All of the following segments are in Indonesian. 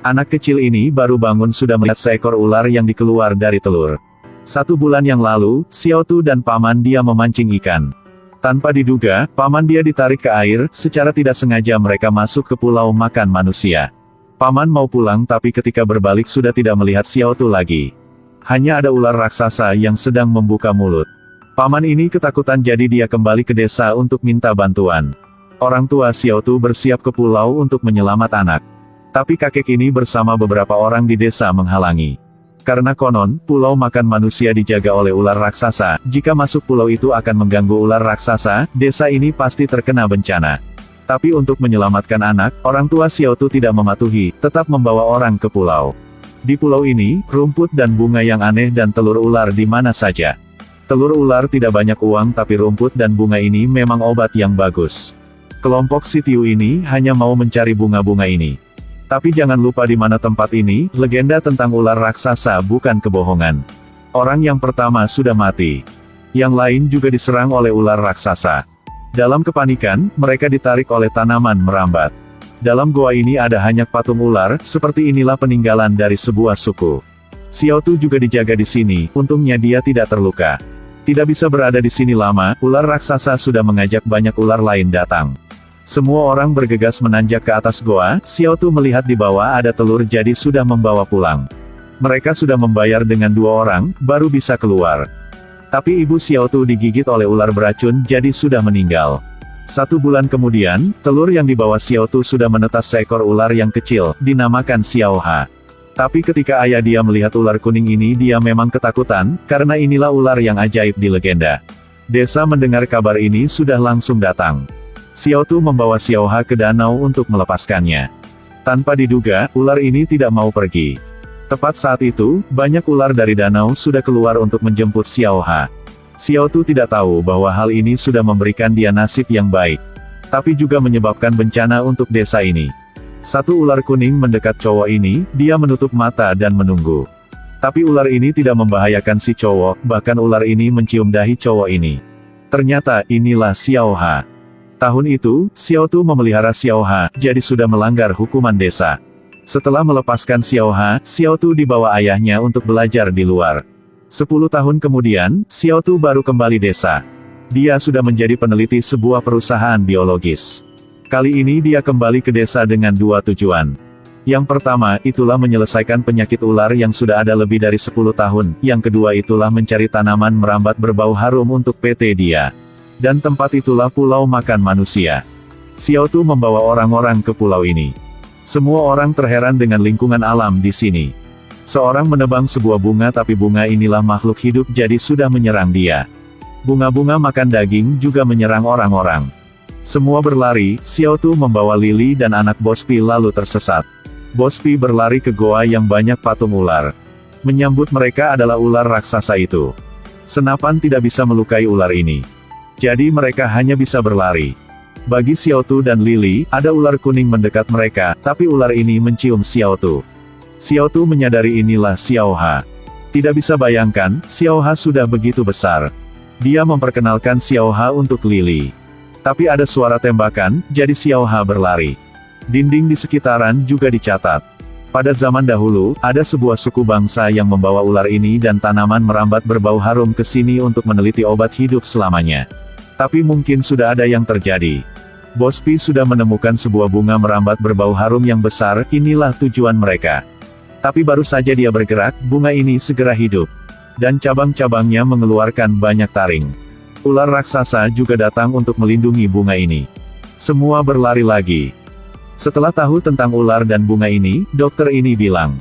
Anak kecil ini baru bangun sudah melihat seekor ular yang dikeluar dari telur. 1 bulan yang lalu, Xiao Tu dan paman dia memancing ikan. Tanpa diduga, paman dia ditarik ke air, secara tidak sengaja mereka masuk ke pulau makan manusia. Paman mau pulang tapi ketika berbalik sudah tidak melihat Xiao Tu lagi. Hanya ada ular raksasa yang sedang membuka mulut. Paman ini ketakutan jadi dia kembali ke desa untuk minta bantuan. Orang tua Xiao Tu bersiap ke pulau untuk menyelamat anak. Tapi kakek ini bersama beberapa orang di desa menghalangi. Karena konon, pulau makan manusia dijaga oleh ular raksasa, jika masuk pulau itu akan mengganggu ular raksasa, desa ini pasti terkena bencana. Tapi untuk menyelamatkan anak, orang tua Xiao Tu tidak mematuhi, tetap membawa orang ke pulau. Di pulau ini, rumput dan bunga yang aneh dan telur ular di mana saja. Telur ular tidak banyak uang tapi rumput dan bunga ini memang obat yang bagus. Kelompok si Tiu ini hanya mau mencari bunga-bunga ini. Tapi jangan lupa di mana tempat ini, legenda tentang ular raksasa bukan kebohongan. Orang yang pertama sudah mati. Yang lain juga diserang oleh ular raksasa. Dalam kepanikan, mereka ditarik oleh tanaman merambat. Dalam goa ini ada hanya patung ular, seperti inilah peninggalan dari sebuah suku. Xiao Tu juga dijaga di sini, untungnya dia tidak terluka. Tidak bisa berada di sini lama, ular raksasa sudah mengajak banyak ular lain datang. Semua orang bergegas menanjak ke atas goa, Xiao Tu melihat di bawah ada telur jadi sudah membawa pulang. Mereka sudah membayar dengan 2 orang, baru bisa keluar. Tapi ibu Xiao Tu digigit oleh ular beracun jadi sudah meninggal. 1 bulan kemudian, telur yang dibawa Xiao Tu sudah menetas seekor ular yang kecil, dinamakan Xiao Ha. Tapi ketika ayah dia melihat ular kuning ini dia memang ketakutan, karena inilah ular yang ajaib di legenda. Desa mendengar kabar ini sudah langsung datang. Xiao Tu membawa Xiao Ha ke danau untuk melepaskannya. Tanpa diduga, ular ini tidak mau pergi. Tepat saat itu, banyak ular dari danau sudah keluar untuk menjemput Xiao Ha. Xiao Tu tidak tahu bahwa hal ini sudah memberikan dia nasib yang baik. Tapi juga menyebabkan bencana untuk desa ini. 1 ular kuning mendekat cowok ini, dia menutup mata dan menunggu. Tapi ular ini tidak membahayakan si cowok, bahkan ular ini mencium dahi cowok ini. Ternyata, inilah Xiao Ha. Tahun itu, Xiao Tu memelihara Xiao Ha, jadi sudah melanggar hukuman desa. Setelah melepaskan Xiao Ha, Xiao Tu dibawa ayahnya untuk belajar di luar. 10 tahun kemudian, Xiao Tu baru kembali desa. Dia sudah menjadi peneliti sebuah perusahaan biologis. Kali ini dia kembali ke desa dengan 2 tujuan. Yang pertama, itulah menyelesaikan penyakit ular yang sudah ada lebih dari 10 tahun. Yang kedua itulah mencari tanaman merambat berbau harum untuk PT dia. Dan tempat itulah pulau makan manusia. Xiao Tu membawa orang-orang ke pulau ini. Semua orang terheran dengan lingkungan alam di sini. Seorang menebang sebuah bunga tapi bunga inilah makhluk hidup jadi sudah menyerang dia. Bunga-bunga makan daging juga menyerang orang-orang. Semua berlari, Xiao Tu membawa Lily dan anak Bospi lalu tersesat. Bospi berlari ke goa yang banyak patung ular. Menyambut mereka adalah ular raksasa itu. Senapan tidak bisa melukai ular ini. Jadi mereka hanya bisa berlari. Bagi Xiao Tu dan Lily, ada ular kuning mendekat mereka, tapi ular ini mencium Xiao Tu. Xiao Tu menyadari inilah Xiao Ha. Tidak bisa bayangkan, Xiao Ha sudah begitu besar. Dia memperkenalkan Xiao Ha untuk Lily. Tapi ada suara tembakan, jadi Xiao Ha berlari. Dinding di sekitaran juga dicatat. Pada zaman dahulu, ada sebuah suku bangsa yang membawa ular ini dan tanaman merambat berbau harum ke sini untuk meneliti obat hidup selamanya. Tapi mungkin sudah ada yang terjadi. Bospi sudah menemukan sebuah bunga merambat berbau harum yang besar, inilah tujuan mereka. Tapi baru saja dia bergerak, bunga ini segera hidup. Dan cabang-cabangnya mengeluarkan banyak taring. Ular raksasa juga datang untuk melindungi bunga ini. Semua berlari lagi. Setelah tahu tentang ular dan bunga ini, dokter ini bilang,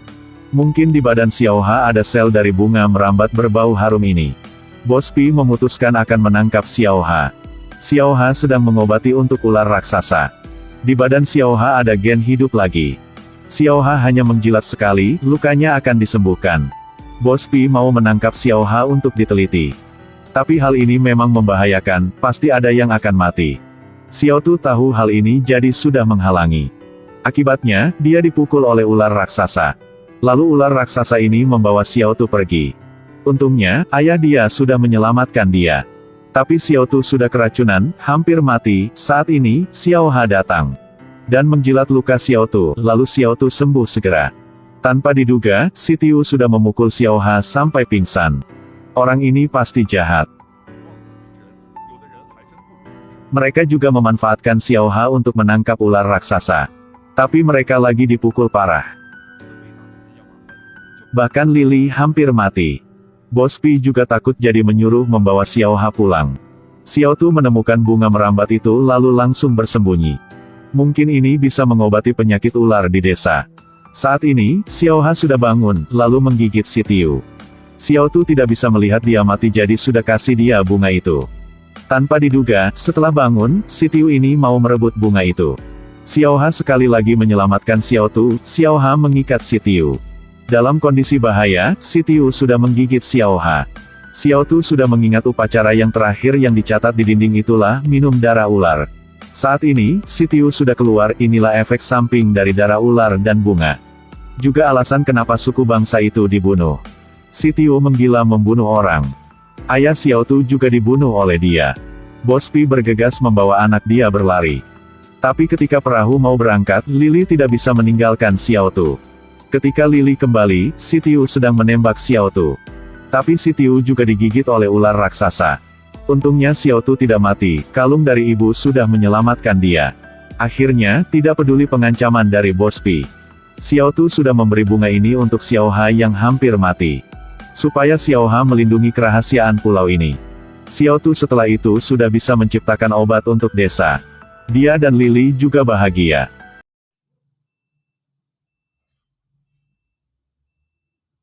mungkin di badan Xiao Ha ada sel dari bunga merambat berbau harum ini. Bospi memutuskan akan menangkap Xiao Ha. Xiao Ha sedang mengobati untuk ular raksasa. Di badan Xiao Ha ada gen hidup lagi. Xiao Ha hanya menjilat sekali, lukanya akan disembuhkan. Bospi mau menangkap Xiao Ha untuk diteliti. Tapi hal ini memang membahayakan, pasti ada yang akan mati. Xiao Tu tahu hal ini jadi sudah menghalangi. Akibatnya, dia dipukul oleh ular raksasa. Lalu ular raksasa ini membawa Xiao Tu pergi. Untungnya, ayah dia sudah menyelamatkan dia. Tapi Xiao Tu sudah keracunan, hampir mati. Saat ini, Xiao Ha datang. dan menjilat luka Xiao Tu, lalu Xiao Tu sembuh segera. Tanpa diduga, si Tiu sudah memukul Xiao Ha sampai pingsan. Orang ini pasti jahat. Mereka juga memanfaatkan Xiao Ha untuk menangkap ular raksasa. Tapi mereka lagi dipukul parah. Bahkan Lily hampir mati. Bos Pi juga takut jadi menyuruh membawa Xiao Ha pulang. Xiao Tu menemukan bunga merambat itu lalu langsung bersembunyi. Mungkin ini bisa mengobati penyakit ular di desa. Saat ini, Xiao Ha sudah bangun, lalu menggigit si Tiu. Xiao Tu tidak bisa melihat dia mati jadi sudah kasih dia bunga itu. Tanpa diduga, setelah bangun, si Tiu ini mau merebut bunga itu. Xiao Ha sekali lagi menyelamatkan Xiao Tu, Xiao Ha mengikat si Tiu. Dalam kondisi bahaya, si Tiu sudah menggigit Xiao Ha. Xiao Tu sudah mengingat upacara yang terakhir yang dicatat di dinding itulah minum darah ular. Saat ini, si Tiu sudah keluar, inilah efek samping dari darah ular dan bunga. Juga alasan kenapa suku bangsa itu dibunuh. Si Tiu menggila membunuh orang. Ayah Xiao Tu juga dibunuh oleh dia. Bos Pi bergegas membawa anak dia berlari. Tapi ketika perahu mau berangkat, Lily tidak bisa meninggalkan Xiao Tu. Ketika Lily kembali, si Tiu sedang menembak Xiao Tu. Tapi si Tiu juga digigit oleh ular raksasa. Untungnya Xiao Tu tidak mati, kalung dari ibu sudah menyelamatkan dia. Akhirnya, tidak peduli pengancaman dari Bos Pi. Xiao Tu sudah memberi bunga ini untuk Xiao Ha yang hampir mati. Supaya Xiao Ha melindungi kerahasiaan pulau ini. Xiao Tu setelah itu sudah bisa menciptakan obat untuk desa. Dia dan Lily juga bahagia.